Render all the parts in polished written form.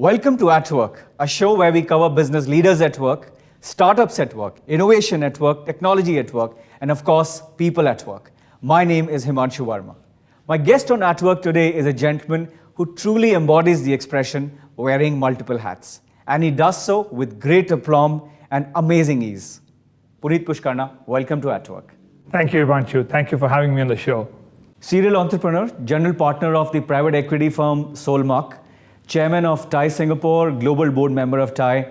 Welcome to At Work, a show where we cover business leaders at work, startups at work, innovation at work, technology at work, and of course, people at work. My name is Himanshu Verma. My guest on At Work today is a gentleman who truly embodies the expression wearing multiple hats. And he does so with great aplomb and amazing ease. Puneet Pushkarna, welcome to At Work. Thank you, Himanshu. Thank you for having me on the show. Serial entrepreneur, general partner of the private equity firm Solmark, chairman of TiE Singapore, global board member of TiE,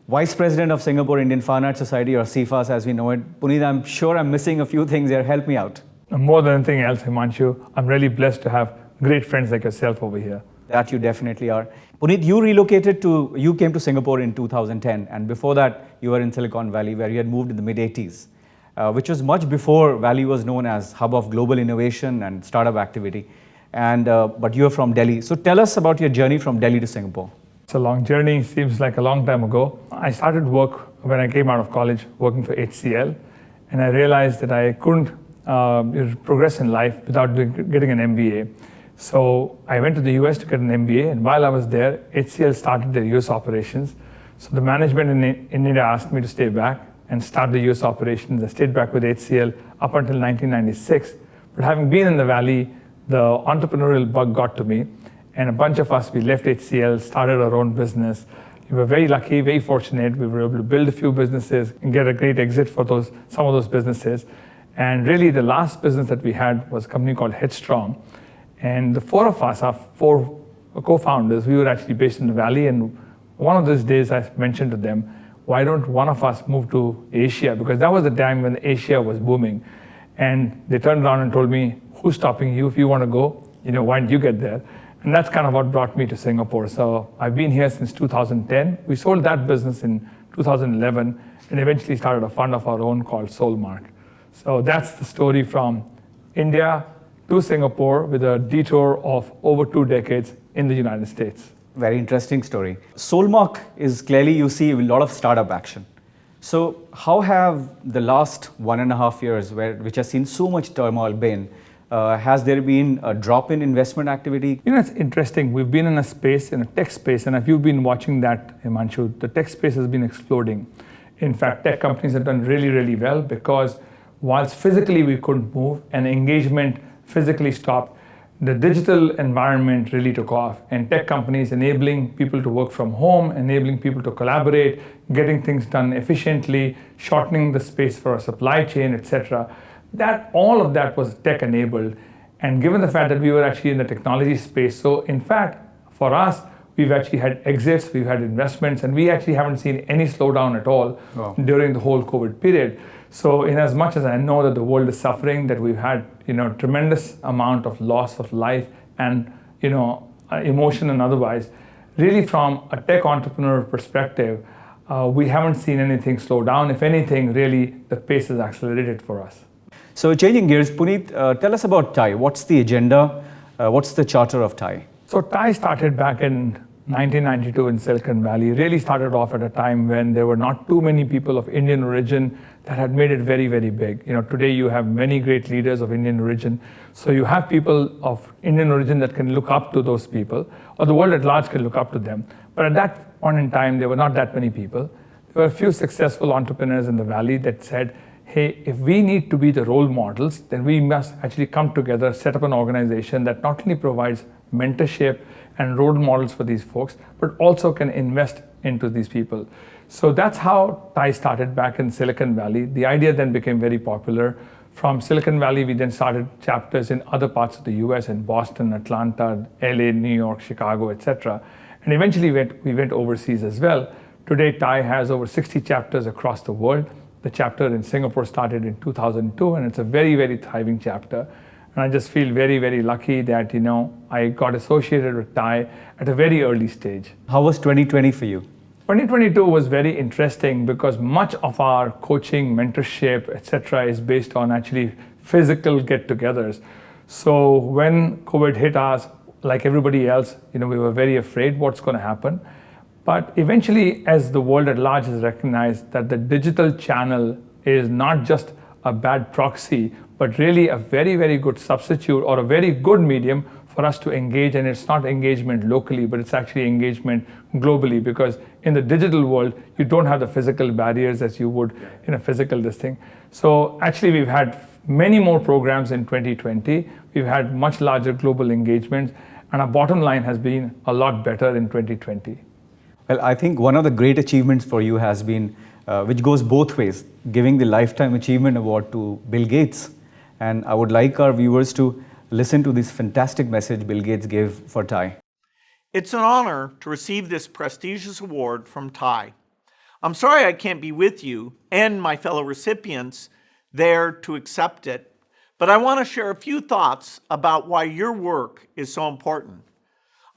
vice president of Singapore Indian Fine Arts Society, or CIFAS as we know it. Puneet, I'm sure I'm missing a few things here. Help me out. More than anything else, Himanshu, I'm really blessed to have great friends like yourself over here. That you definitely are. Puneet, you came to Singapore in 2010, and before that, you were in Silicon Valley, where you had moved in the mid-80s, which was much before Valley was known as hub of global innovation and startup activity. But you're from Delhi. So tell us about your journey from Delhi to Singapore. It's a long journey, seems like a long time ago. I started work when I came out of college, working for HCL, and I realized that I couldn't progress in life without getting an MBA. So I went to the US to get an MBA, and while I was there, HCL started their US operations. So the management in India asked me to stay back and start the US operations. I stayed back with HCL up until 1996. But having been in the Valley, the entrepreneurial bug got to me, and a bunch of us, we left HCL, started our own business. We were very lucky, very fortunate. We were able to build a few businesses and get a great exit for some of those businesses. And really, the last business that we had was a company called Headstrong. And the four of us, our four co-founders, we were actually based in the Valley. And one of those days, I mentioned to them, why don't one of us move to Asia? Because that was the time when Asia was booming. And they turned around and told me, who's stopping you? If you want to go, why don't you get there? And that's kind of what brought me to Singapore. So I've been here since 2010. We sold that business in 2011 and eventually started a fund of our own called Solmark. So that's the story from India to Singapore with a detour of over 2 decades in the United States. Very interesting story. Solmark is clearly, you see a lot of startup action. So how have the last 1.5 years, which has seen so much turmoil, been? Has there been a drop in investment activity? It's interesting. We've been in a tech space, and if you've been watching that, Himanshu, the tech space has been exploding. In fact, tech companies have done really, really well because whilst physically we couldn't move and engagement physically stopped, the digital environment really took off, and tech companies enabling people to work from home, enabling people to collaborate, getting things done efficiently, shortening the space for a supply chain, etc. All of that was tech enabled. And given the fact that we were actually in the technology space, so in fact, for us, we've actually had exits, we've had investments, and we actually haven't seen any slowdown at all during the whole COVID period. So in as much as I know that the world is suffering, that we've had tremendous amount of loss of life and emotion and otherwise, really from a tech entrepreneur perspective, we haven't seen anything slow down. If anything, really the pace has accelerated for us. So changing gears, Puneet, tell us about TiE. What's the agenda? What's the charter of TiE? So TiE started back in 1992 in Silicon Valley. Really started off at a time when there were not too many people of Indian origin that had made it very, very big. Today you have many great leaders of Indian origin. So you have people of Indian origin that can look up to those people, or the world at large can look up to them. But at that point in time, there were not that many people. There were a few successful entrepreneurs in the Valley that said, hey, if we need to be the role models, then we must actually come together, set up an organization that not only provides mentorship and role models for these folks, but also can invest into these people. So that's how TiE started back in Silicon Valley. The idea then became very popular. From Silicon Valley, we then started chapters in other parts of the US, in Boston, Atlanta, LA, New York, Chicago, etc. And eventually we went overseas as well. Today, TiE has over 60 chapters across the world. The chapter in Singapore started in 2002, and it's a very, very thriving chapter. And I just feel very, very lucky that, I got associated with TiE at a very early stage. How was 2020 for you? 2022 was very interesting because much of our coaching, mentorship, etc. is based on actually physical get-togethers. So when COVID hit us, like everybody else, we were very afraid what's going to happen. But eventually, as the world at large has recognized that the digital channel is not just a bad proxy, but really a very, very good substitute or a very good medium for us to engage. And it's not engagement locally, but it's actually engagement globally, because in the digital world, you don't have the physical barriers as you would in a physical listing. So actually, we've had many more programs in 2020. We've had much larger global engagements, and our bottom line has been a lot better in 2020. Well, I think one of the great achievements for you has been, which goes both ways, giving the Lifetime Achievement Award to Bill Gates. And I would like our viewers to listen to this fantastic message Bill Gates gave for TiE. It's an honor to receive this prestigious award from TiE. I'm sorry I can't be with you and my fellow recipients there to accept it, but I want to share a few thoughts about why your work is so important.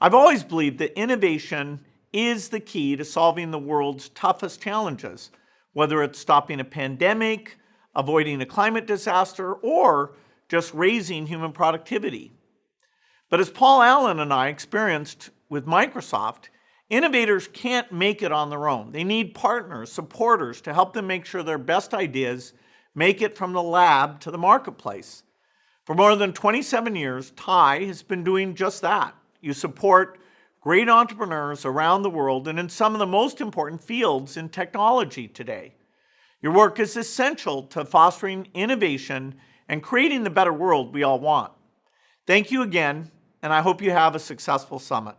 I've always believed that innovation is the key to solving the world's toughest challenges, whether it's stopping a pandemic, avoiding a climate disaster, or just raising human productivity. But as Paul Allen and I experienced with Microsoft, innovators can't make it on their own. They need partners, supporters to help them make sure their best ideas make it from the lab to the marketplace. For more than 27 years, TiE has been doing just that. You support great entrepreneurs around the world and in some of the most important fields in technology today. Your work is essential to fostering innovation and creating the better world we all want. Thank you again, and I hope you have a successful summit.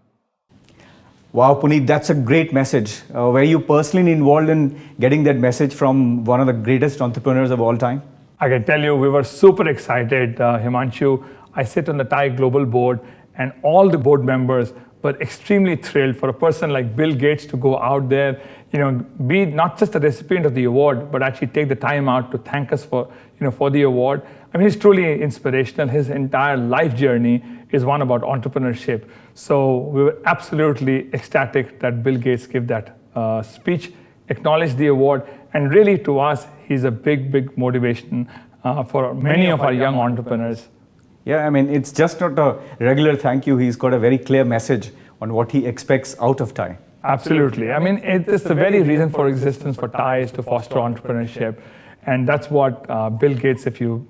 Wow, Puneet, that's a great message. Were you personally involved in getting that message from one of the greatest entrepreneurs of all time? I can tell you, we were super excited, Himanshu. I sit on the TiE Global Board, and all the board members were extremely thrilled for a person like Bill Gates to go out there, be not just the recipient of the award, but actually take the time out to thank us for the award. I mean, he's truly inspirational. His entire life journey is one about entrepreneurship. So we were absolutely ecstatic that Bill Gates gave that speech, acknowledged the award, and really to us, he's a big, big motivation for many of our young entrepreneurs. Yeah, I mean, it's just not a regular thank you. He's got a very clear message on what he expects out of TiE. Absolutely. I mean, it's the very reason for existence for TiE is to foster entrepreneurship. And that's what Bill Gates, if you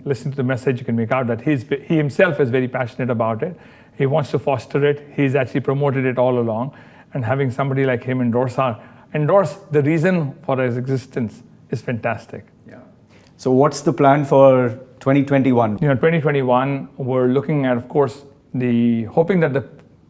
listen to the message, you can make out that he himself is very passionate about it. He wants to foster it. He's actually promoted it all along. And having somebody like him endorse the reason for his existence is fantastic. Yeah. So what's the plan for 2021? 2021, we're looking at, of course, hoping that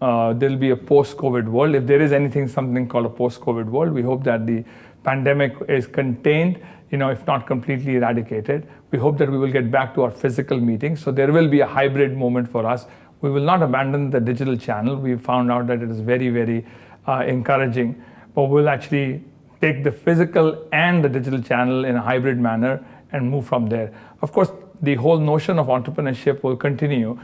there'll be a post-COVID world. If there is something called a post-COVID world, we hope that the pandemic is contained, if not completely eradicated. We hope that we will get back to our physical meetings. So there will be a hybrid moment for us. We will not abandon the digital channel. We found out that it is very, very encouraging. But we'll actually take the physical and the digital channel in a hybrid manner and move from there. Of course, the whole notion of entrepreneurship will continue.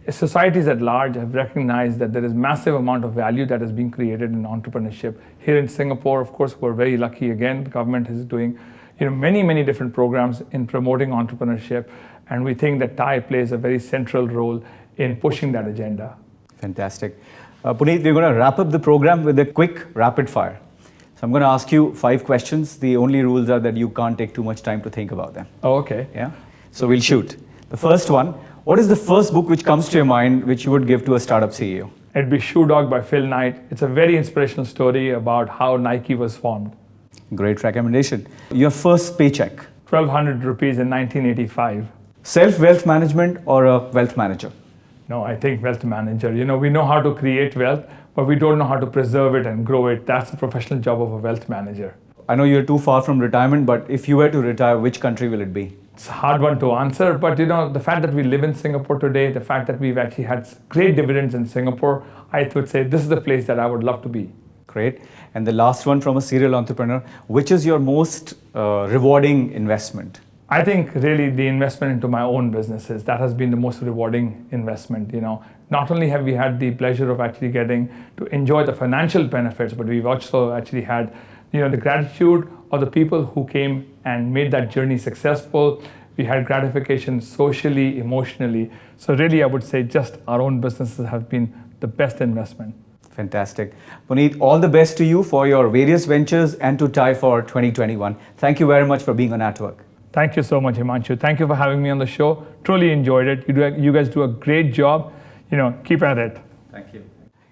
Societies at large have recognized that there is massive amount of value that is being created in entrepreneurship. Here in Singapore, of course, we're very lucky again. The government is doing many, many different programs in promoting entrepreneurship. And we think that TiE plays a very central role in pushing that agenda. Fantastic. Puneet, we're going to wrap up the program with a quick rapid fire. So I'm going to ask you 5 questions. The only rules are that you can't take too much time to think about them. Oh, okay. Yeah. So we'll shoot. The first one, what is the first book which comes to your mind which you would give to a startup CEO? It'd be Shoe Dog by Phil Knight. It's a very inspirational story about how Nike was formed. Great recommendation. Your first paycheck? 1,200 rupees in 1985. Self-wealth management or a wealth manager? No, I think wealth manager. We know how to create wealth, but we don't know how to preserve it and grow it. That's the professional job of a wealth manager. I know you're too far from retirement, but if you were to retire, which country will it be? It's a hard one to answer, but the fact that we live in Singapore today, the fact that we've actually had great dividends in Singapore, I would say this is the place that I would love to be. Great. And the last one from a serial entrepreneur, which is your most rewarding investment? I think really the investment into my own businesses, that has been the most rewarding investment. Not only have we had the pleasure of actually getting to enjoy the financial benefits, but we've also actually had the gratitude of the people who came and made that journey successful. We had gratification socially, emotionally. So really, I would say just our own businesses have been the best investment. Fantastic. Puneet, all the best to you for your various ventures and to TiE for 2021. Thank you very much for being on At Work. Thank you so much, Himanshu. Thank you for having me on the show. Truly enjoyed it. You guys do a great job. Keep at it. Thank you.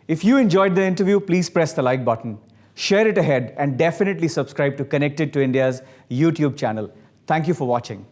If you enjoyed the interview, please press the like button, share it ahead, and definitely subscribe to Connected to India's YouTube channel. Thank you for watching.